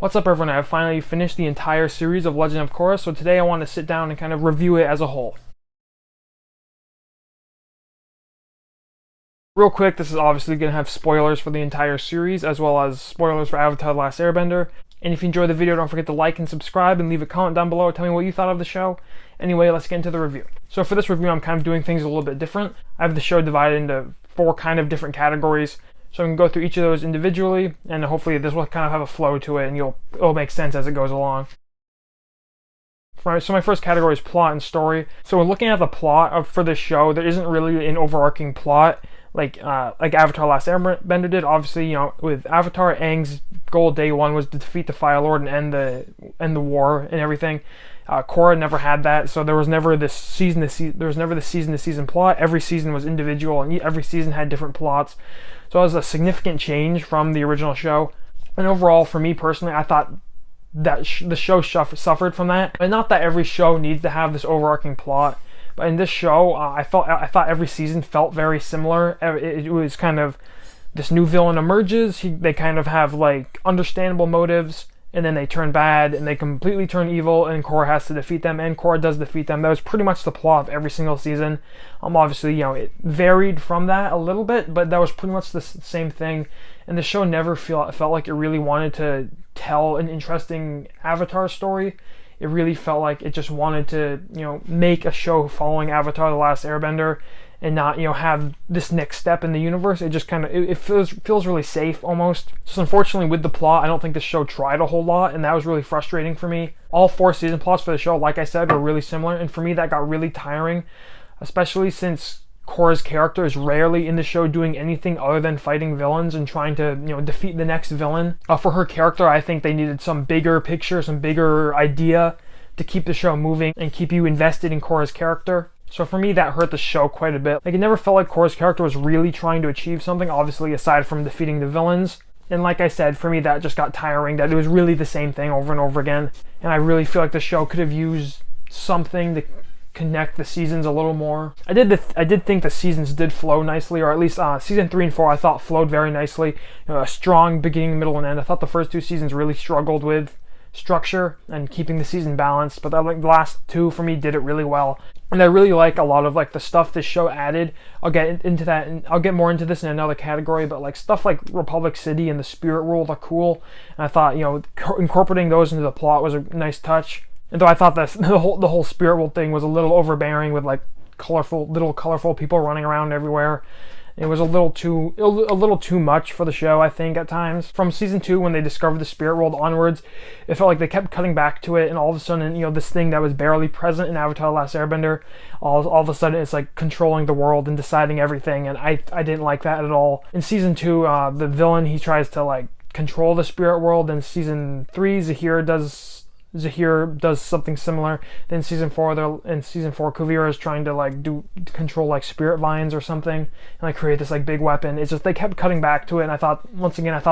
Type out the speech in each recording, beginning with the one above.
What's up, everyone? I've finally finished the entire series of Legend of Korra, so today I want to sit down and kind of review it as a whole. Real quick, this is obviously going to have spoilers for the entire series, as well as spoilers for Avatar: The Last Airbender. And if you enjoyed the video, don't forget to like and subscribe and leave a comment down below. Tell me what you thought of the show. Anyway, let's get into the review. So for this review, I'm kind of doing things a little bit different. I have the show divided into 4 kind of different categories. So I can go through each of those individually, and hopefully this will kind of have a flow to it, and it'll make sense as it goes along. So my first category is plot and story. So when looking at the plot for this show, there isn't really an overarching plot like Avatar: Last Airbender did. Obviously, with Avatar, Aang's goal day one was to defeat the Fire Lord and end the war and everything. Korra never had that, so there was never this season to season plot. Every season was individual, and every season had different plots. So it was a significant change from the original show. And overall, for me personally, I thought that the show suffered from that. And not that every show needs to have this overarching plot, but in this show, I thought every season felt very similar. It was kind of this new villain emerges. They kind of have like understandable motives, and then they turn bad, and they completely turn evil, and Korra has to defeat them, and Korra does defeat them. That was pretty much the plot of every single season. Obviously, it varied from that a little bit, but that was pretty much the same thing. And the show never felt like it really wanted to tell an interesting Avatar story. It really felt like it just wanted to, make a show following Avatar: The Last Airbender, and not, have this next step in the universe. It just kind of, it feels really safe almost. Just unfortunately with the plot, I don't think the show tried a whole lot, and that was really frustrating for me. All 4 season plots for the show, like I said, were really similar, and for me that got really tiring, especially since Korra's character is rarely in the show doing anything other than fighting villains and trying to, defeat the next villain. For her character, I think they needed some bigger picture, some bigger idea to keep the show moving and keep you invested in Korra's character. So for me, that hurt the show quite a bit. Like, it never felt like Korra's character was really trying to achieve something, obviously, aside from defeating the villains. And like I said, for me, that just got tiring, that it was really the same thing over and over again. And I really feel like the show could have used something to connect the seasons a little more. I did think the seasons did flow nicely, or at least season 3 and 4 I thought flowed very nicely. A strong beginning, middle, and end. I thought the first 2 seasons really struggled with structure and keeping the season balanced, but the last 2 for me did it really well. And I really like a lot of the stuff this show added. I'll get into that, and I'll get more into this in another category, but stuff like Republic City and the Spirit World are cool, and I thought incorporating those into the plot was a nice touch. And though I thought that the whole Spirit World thing was a little overbearing with colorful people running around everywhere, it was a little too much for the show, I think, at times. From season 2, when they discovered the Spirit World onwards, it felt like they kept cutting back to it, and all of a sudden, this thing that was barely present in Avatar: The Last Airbender, all of a sudden it's like controlling the world and deciding everything, and I didn't like that at all. In season 2, the villain, he tries to control the Spirit World. In season 3, Zahir does something similar. Then season 4, Kuvira is trying to control spirit vines or something, and create this big weapon. It's just they kept cutting back to it, and I thought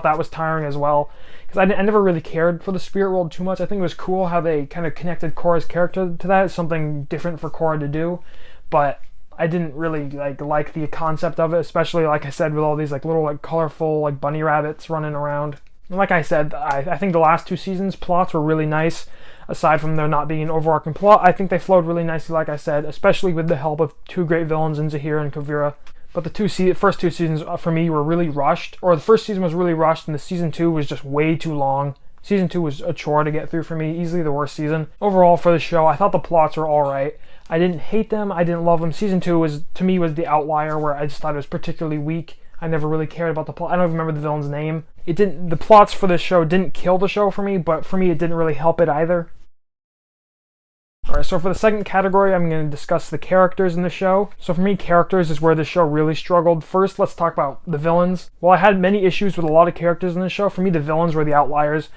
that was tiring as well, because I never really cared for the Spirit World too much. I think it was cool how they kind of connected Korra's character to that. It's something different for Korra to do, but I didn't really like the concept of it, especially like I said, with all these little colorful bunny rabbits running around. And like I said, I think the last 2 seasons' plots were really nice. Aside from there not being an overarching plot, I think they flowed really nicely, like I said, especially with the help of 2 great villains in Zahir and Kuvira. But the first 2 seasons for me were really rushed, or the first season was really rushed, and the season 2 was just way too long. Season 2 was a chore to get through for me, easily the worst season. Overall, for the show, I thought the plots were alright. I didn't hate them, I didn't love them. Season 2 to me was the outlier, where I just thought it was particularly weak. I never really cared about the plot. I don't even remember the villain's name. The plots for this show didn't kill the show for me, but for me it didn't really help it either. Alright, so for the second category, I'm going to discuss the characters in the show. So for me, characters is where the show really struggled. First, let's talk about the villains. While I had many issues with a lot of characters in the show, for me the villains were the outliers.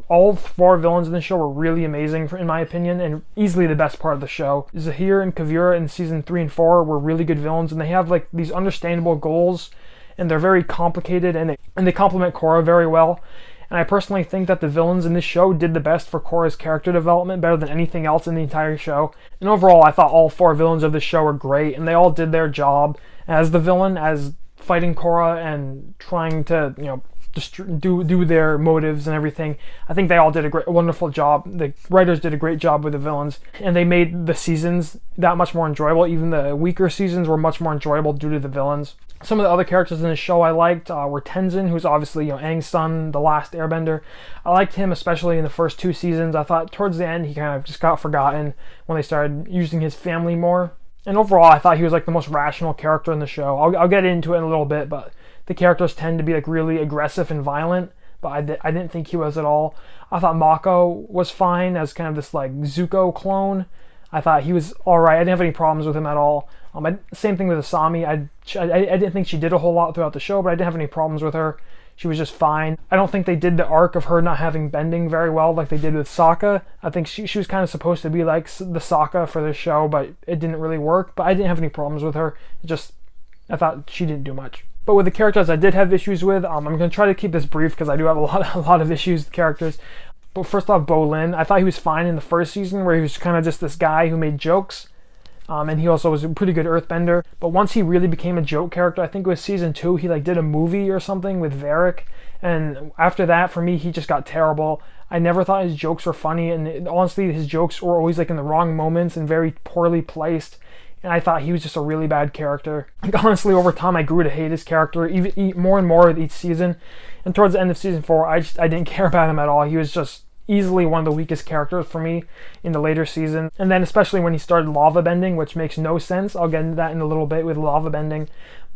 All 4 villains in the show were really amazing, in my opinion, and easily the best part of the show. Zahir and Kuvira in season 3 and 4 were really good villains, and they have these understandable goals, and they're very complicated, and they complement Korra very well. And I personally think that the villains in this show did the best for Korra's character development, better than anything else in the entire show. And overall, I thought all 4 villains of the show were great, and they all did their job as the villain, as fighting Korra and trying to, do their motives and everything. I think they all did a wonderful job. The writers did a great job with the villains, and they made the seasons that much more enjoyable. Even the weaker seasons were much more enjoyable due to the villains. Some of the other characters in the show I liked were Tenzin, who's obviously Aang's son, the last Airbender. I liked him especially in the first 2 seasons. I thought towards the end he kind of just got forgotten when they started using his family more. And overall, I thought he was like the most rational character in the show. I'll get into it in a little bit, but the characters tend to be like really aggressive and violent, but I didn't think he was at all. I thought Mako was fine as kind of this like Zuko clone. I thought he was alright. I didn't have any problems with him at all. Same thing with Asami. I didn't think she did a whole lot throughout the show, but I didn't have any problems with her. She was just fine. I don't think they did the arc of her not having bending very well like they did with Sokka. I think she was kind of supposed to be like the Sokka for this show, but it didn't really work. But I didn't have any problems with her. I thought she didn't do much. But with the characters I did have issues with, I'm going to try to keep this brief because I do have a lot of issues with characters. But first off, Bolin. I thought he was fine in the first season where he was kind of just this guy who made jokes. And he also was a pretty good earthbender. But once he really became a joke character, I think it was season 2, he like did a movie or something with Varric. And after that, for me, he just got terrible. I never thought his jokes were funny. And honestly, his jokes were always like in the wrong moments and very poorly placed. And I thought he was just a really bad character. Like, honestly, over time, I grew to hate his character even more and more with each season. And towards the end of season 4, I didn't care about him at all. He was just easily one of the weakest characters for me in the later season. And then especially when he started lava bending, which makes no sense. I'll get into that in a little bit with lava bending.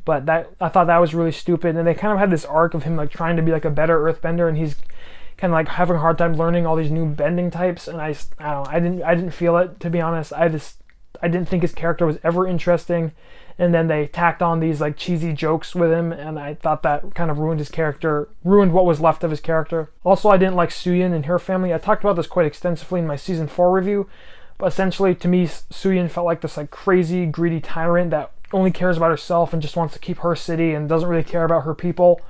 But I thought that was really stupid. And they kind of had this arc of him like trying to be like a better earthbender, and he's kind of like having a hard time learning all these new bending types. And I don't know, I didn't feel it, to be honest. I didn't think his character was ever interesting. And then they tacked on these like cheesy jokes with him, and I thought that kind of ruined his character, ruined what was left of his character. Also, I didn't like Suyin and her family. I talked about this quite extensively in my season 4 review, but essentially to me, Suyin felt like this like crazy, greedy tyrant that only cares about herself and just wants to keep her city and doesn't really care about her people.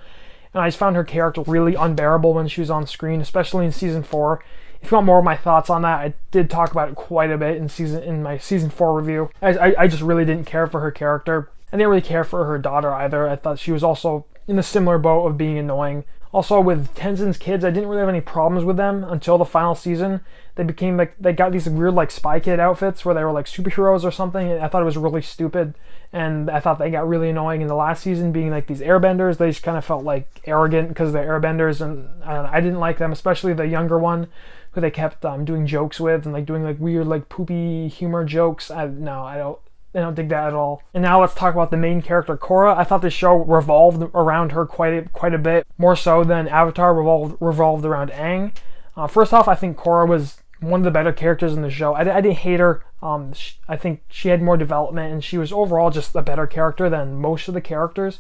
And I just found her character really unbearable when she was on screen, especially in season 4. If you want more of my thoughts on that, I did talk about it quite a bit in my season 4 review. I just really didn't care for her character. I didn't really care for her daughter either. I thought she was also in a similar boat of being annoying. Also, with Tenzin's kids, I didn't really have any problems with them until the final season. They became like, they got these weird like Spy Kid outfits where they were like superheroes or something. And I thought it was really stupid. And I thought they got really annoying in the last season, being like these airbenders. They just kind of felt like arrogant because they're airbenders, and I didn't like them, especially the younger one, who they kept doing jokes with and like doing like weird like poopy humor jokes. I don't dig that at all. And now let's talk about the main character, Korra. I thought the show revolved around her quite a bit, more so than Avatar revolved around Aang. First off, I think Korra was one of the better characters in the show. I didn't hate her. I think she had more development, and she was overall just a better character than most of the characters,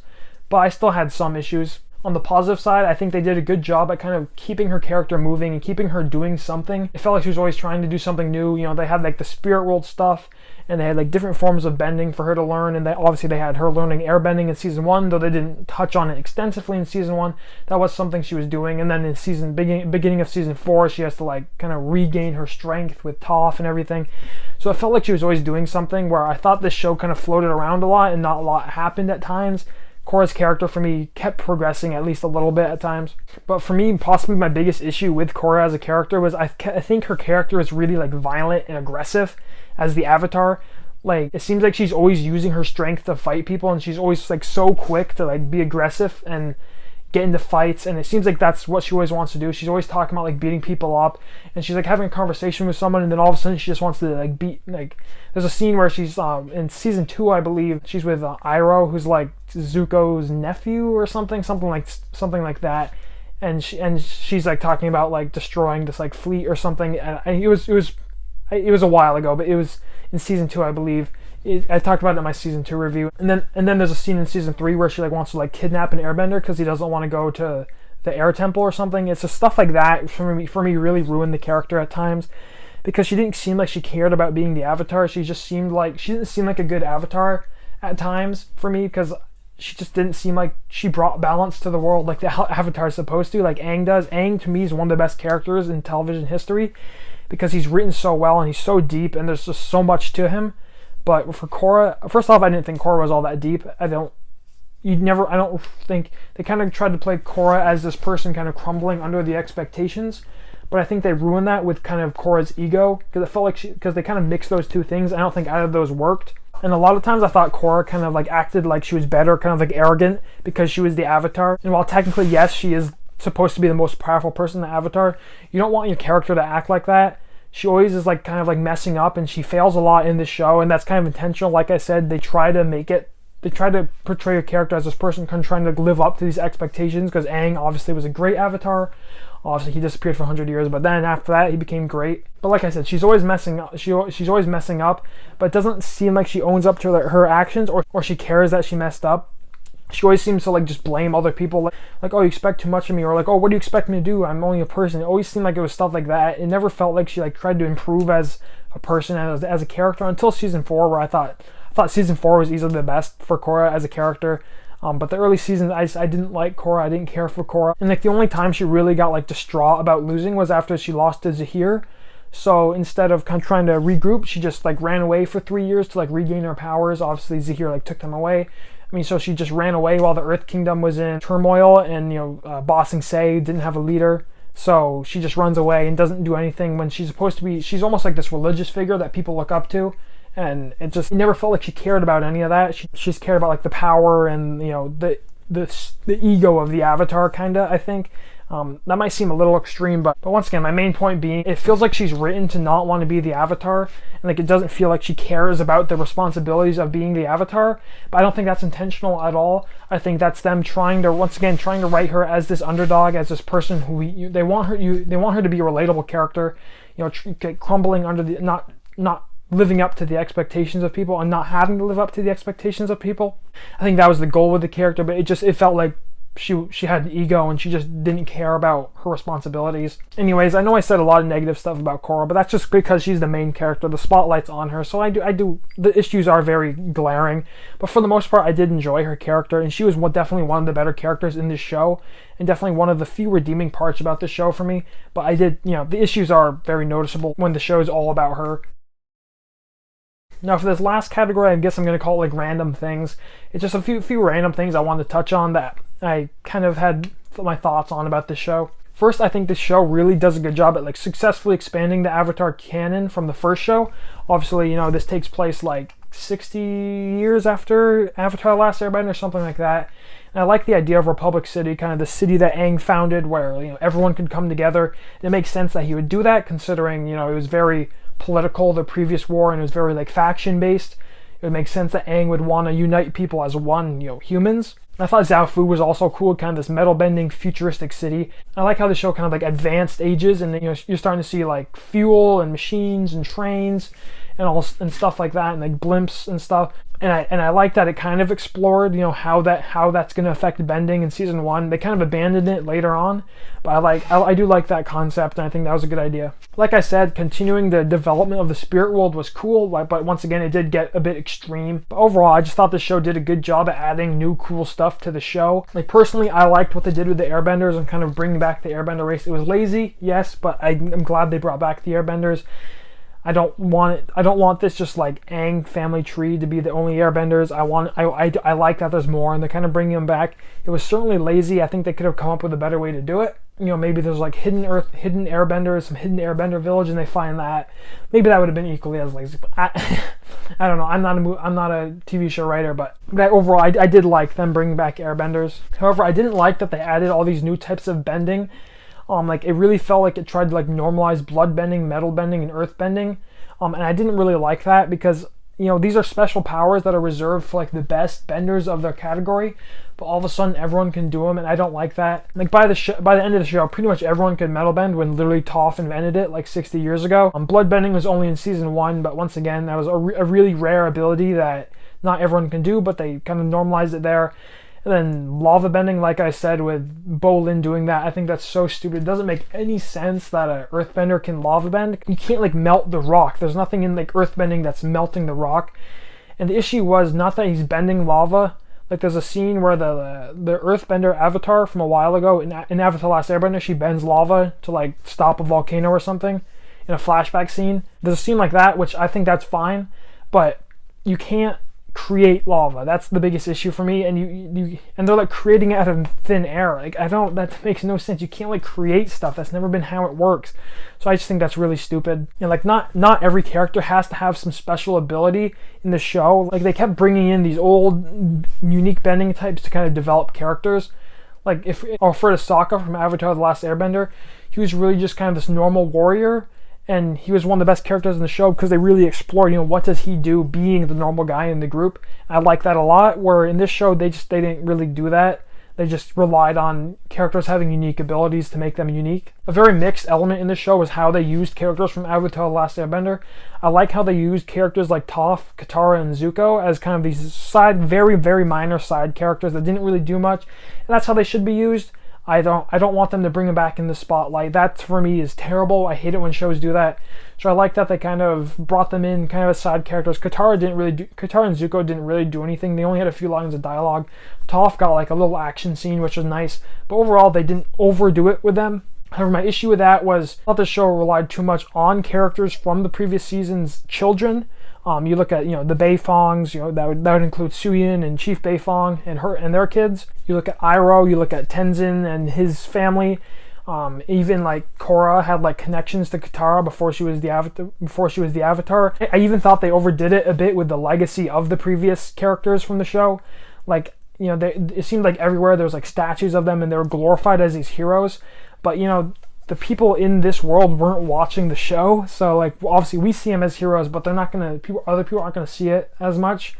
but I still had some issues. On the positive side, I think they did a good job at kind of keeping her character moving and keeping her doing something. It felt like she was always trying to do something new. They had like the spirit world stuff, and they had like different forms of bending for her to learn, and obviously they had her learning airbending in season 1, though they didn't touch on it extensively in season 1. That was something she was doing. And then in beginning of season 4, she has to like kind of regain her strength with Toph and everything. So it felt like she was always doing something, where I thought this show kind of floated around a lot and not a lot happened at times. Korra's character for me kept progressing at least a little bit at times. But for me, possibly my biggest issue with Korra as a character was I think her character is really like violent and aggressive as the Avatar. Like, it seems like she's always using her strength to fight people, and she's always like so quick to like be aggressive and get into fights, and it seems like that's what she always wants to do. She's always talking about like beating people up, and she's like having a conversation with someone, and then all of a sudden she just wants to like beat, like, there's a scene where she's in season 2, I believe, she's with Iroh, who's like Zuko's nephew or something like that, and she's like talking about like destroying this like fleet or something. And it was a while ago, but it was in season 2, I believe. I talked about it in my season 2 review. And then there's a scene in season 3 where she like wants to like kidnap an airbender because he doesn't want to go to the air temple or something. It's just stuff like that for me really ruined the character at times, because she didn't seem like she cared about being the Avatar. She didn't seem like a good Avatar at times for me, because she just didn't seem like she brought balance to the world like the Avatar is supposed to, like Aang does. Aang to me is one of the best characters in television history, because he's written so well and he's so deep and there's just so much to him. But for Korra, first off, I didn't think Korra was all that deep. I don't think they kind of tried to play Korra as this person kind of crumbling under the expectations, but I think they ruined that with kind of Korra's ego, because it felt like because they kind of mixed those two things. I don't think either of those worked. And a lot of times I thought Korra kind of like acted like she was better, kind of like arrogant because she was the Avatar. And while technically, yes, she is supposed to be the most powerful person in the Avatar, you don't want your character to act like that. She always is like kind of like messing up, and she fails a lot in this show, and that's kind of intentional. Like I said, they try to portray a character as this person kind of trying to live up to these expectations, because Aang obviously was a great Avatar. Obviously he disappeared for 100 years, but then after that he became great. But like I said, she's always messing up. She's always messing up, but it doesn't seem like she owns up to her actions, or she cares that she messed up. She always seems to like just blame other people, like, oh, you expect too much of me, or like, oh, what do you expect me to do? I'm only a person. It always seemed like it was stuff like that. It never felt like she like tried to improve as a person, as a character, until season 4, where I thought season 4 was easily the best for Korra as a character. But the early seasons, I didn't like Korra. I didn't care for Korra. And like the only time she really got like distraught about losing was after she lost to Zahir. So instead of kind of trying to regroup, she just like ran away for 3 years to like regain her powers. Obviously Zahir like took them away. I mean, so she just ran away while the Earth Kingdom was in turmoil, and Bossing Se didn't have a leader. So she just runs away and doesn't do anything when she's supposed to be. She's almost like this religious figure that people look up to. And it never felt like she cared about any of that. She's cared about like the power and the ego of the Avatar, kinda, I think. That might seem a little extreme, but once again, my main point being, it feels like she's written to not want to be the Avatar, and like it doesn't feel like she cares about the responsibilities of being the Avatar. But I don't think that's intentional at all. I think that's them trying to write her as this underdog, as this person who they want her to be a relatable character, crumbling under the not living up to the expectations of people, and not having to live up to the expectations of people. I think that was the goal with the character, but it felt like she had an ego, and she just didn't care about her responsibilities. Anyways, I know I said a lot of negative stuff about Korra, but that's just because she's the main character. The spotlight's on her, so I do. The issues are very glaring, but for the most part, I did enjoy her character, and she was definitely one of the better characters in this show, and definitely one of the few redeeming parts about the show for me. But the issues are very noticeable when the show is all about her. Now for this last category, I guess I'm going to call it like random things. It's just a few random things I wanted to touch on that I kind of had my thoughts on about this show. First, I think this show really does a good job at like successfully expanding the Avatar canon from the first show. Obviously, this takes place like 60 years after Avatar: The Last Airbender or something like that. And I like the idea of Republic City, kind of the city that Aang founded, where everyone could come together. And it makes sense that he would do that, considering it was very political, the previous war, and it was very like faction based. It would make sense that Aang would want to unite people as one, humans. And I thought Zaofu was also cool, kind of this metal bending futuristic city. I like how the show kind of like advanced ages, and you're starting to see like fuel and machines and trains and stuff like that, and like blimps and stuff. And I like that it kind of explored how that's going to affect bending in season 1. They kind of abandoned it later on, but I do like that concept, and I think that was a good idea. Like I said, continuing the development of the spirit world was cool, but once again it did get a bit extreme. But overall, I just thought the show did a good job at adding new cool stuff to the show. Like personally, I liked what they did with the Airbenders and kind of bringing back the Airbender race. It was lazy, yes, but I'm glad they brought back the Airbenders. I don't want this just like Aang family tree to be the only Airbenders. I like that there's more, and they're kind of bringing them back. It was certainly lazy. I think they could have come up with a better way to do it. Maybe there's like hidden Airbenders, some hidden Airbender village, and they find that. Maybe that would have been equally as lazy. But I don't know. I'm not a TV show writer, but overall, I did like them bringing back Airbenders. However, I didn't like that they added all these new types of bending. Like it really felt like it tried to like normalize blood bending, metal bending, and earth bending. And I didn't really like that because these are special powers that are reserved for like the best benders of their category, but all of a sudden everyone can do them, and I don't like that. Like by the end of the show, pretty much everyone could metal bend when literally Toph invented it like 60 years ago. Blood bending was only in season 1, but once again, that was a really rare ability that not everyone can do, but they kind of normalized it there. And then lava bending, like I said, with Bolin doing that, I think that's so stupid. It doesn't make any sense that an earthbender can lava bend. You can't like melt the rock. There's nothing in like earthbending that's melting the rock. And the issue was not that he's bending lava. Like there's a scene where the earthbender Avatar from a while ago in Avatar: The Last Airbender, she bends lava to like stop a volcano or something in a flashback scene. There's a scene like that, which I think that's fine, but you can't create lava. That's the biggest issue for me. And and they're like creating it out of thin air. Like, that makes no sense. You can't like create stuff. That's never been how it works. So I just think that's really stupid. And like, not every character has to have some special ability in the show. Like, they kept bringing in these old unique bending types to kind of develop characters. Like, if I'll refer to Sokka from Avatar: The Last Airbender, he was really just kind of this normal warrior, and he was one of the best characters in the show because they really explored, what does he do being the normal guy in the group. I like that a lot, where in this show they didn't really do that. They just relied on characters having unique abilities to make them unique. A very mixed element in this show was how they used characters from Avatar: The Last Airbender. I like how they used characters like Toph, Katara, and Zuko as kind of these very, very minor side characters that didn't really do much, and that's how they should be used. I don't want them to bring them back in the spotlight. That for me is terrible. I hate it when shows do that. So I like that they kind of brought them in kind of as side characters. Katara and Zuko didn't really do anything. They only had a few lines of dialogue. Toph got like a little action scene, which was nice. But overall, they didn't overdo it with them. However, my issue with that was I thought the show relied too much on characters from the previous season's children. You look at the Beifongs, that would include Suyin and Chief Beifong and their kids. You look at Iroh, you look at Tenzin and his family. Even like Korra had like connections to Katara before she was the Avatar. I even thought they overdid it a bit with the legacy of the previous characters from the show. Like, it seemed like everywhere there was like statues of them and they were glorified as these heroes. But the people in this world weren't watching the show, so like obviously we see them as heroes, but other people aren't gonna see it as much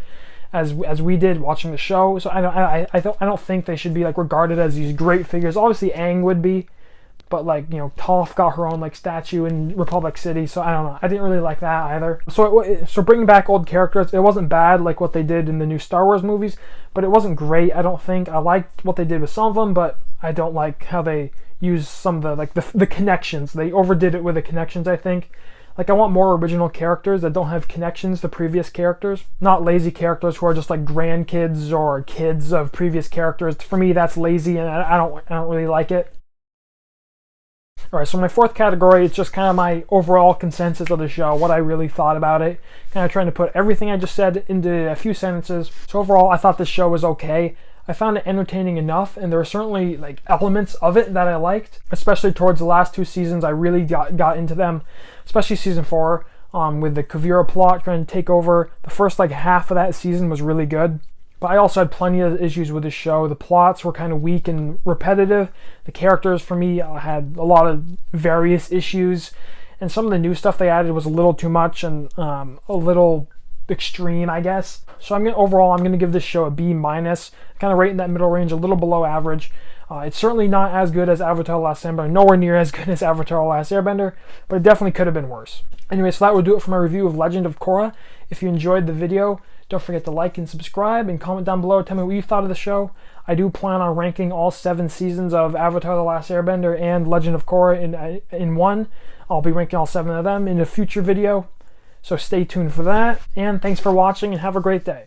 as we did watching the show. So I don't think they should be like regarded as these great figures. Obviously Aang would be, but like Toph got her own like statue in Republic City, so I don't know. I didn't really like that either. So bringing back old characters, it wasn't bad like what they did in the new Star Wars movies, but it wasn't great. I don't think I liked what they did with some of them, but I don't like how they use some of the connections. They overdid it with the connections, I think. Like, I want more original characters that don't have connections to previous characters, not lazy characters who are just like grandkids or kids of previous characters. For me, that's lazy, and I don't really like it. Alright, so my fourth category is just kind of my overall consensus of the show, what I really thought about it. Kind of trying to put everything I just said into a few sentences. So overall, I thought this show was okay. I found it entertaining enough, and there were certainly like elements of it that I liked, especially towards the last two seasons. I really got into them, especially season 4, with the Kuvira plot trying to take over. The first like half of that season was really good, but I also had plenty of issues with the show. The plots were kind of weak and repetitive. The characters for me had a lot of various issues, and some of the new stuff they added was a little too much and a little extreme, I guess. So I'm gonna give this show a B-, kind of right in that middle range, a little below average. It's certainly not as good as Avatar: The Last Airbender, nowhere near as good as Avatar: The Last Airbender, but it definitely could have been worse. Anyway, so that will do it for my review of Legend of Korra. If you enjoyed the video, don't forget to like and subscribe, and comment down below, tell me what you thought of the show. I do plan on ranking all 7 seasons of Avatar: The Last Airbender and Legend of Korra in one. I'll be ranking all 7 of them in a future video. So stay tuned for that, and thanks for watching, and have a great day.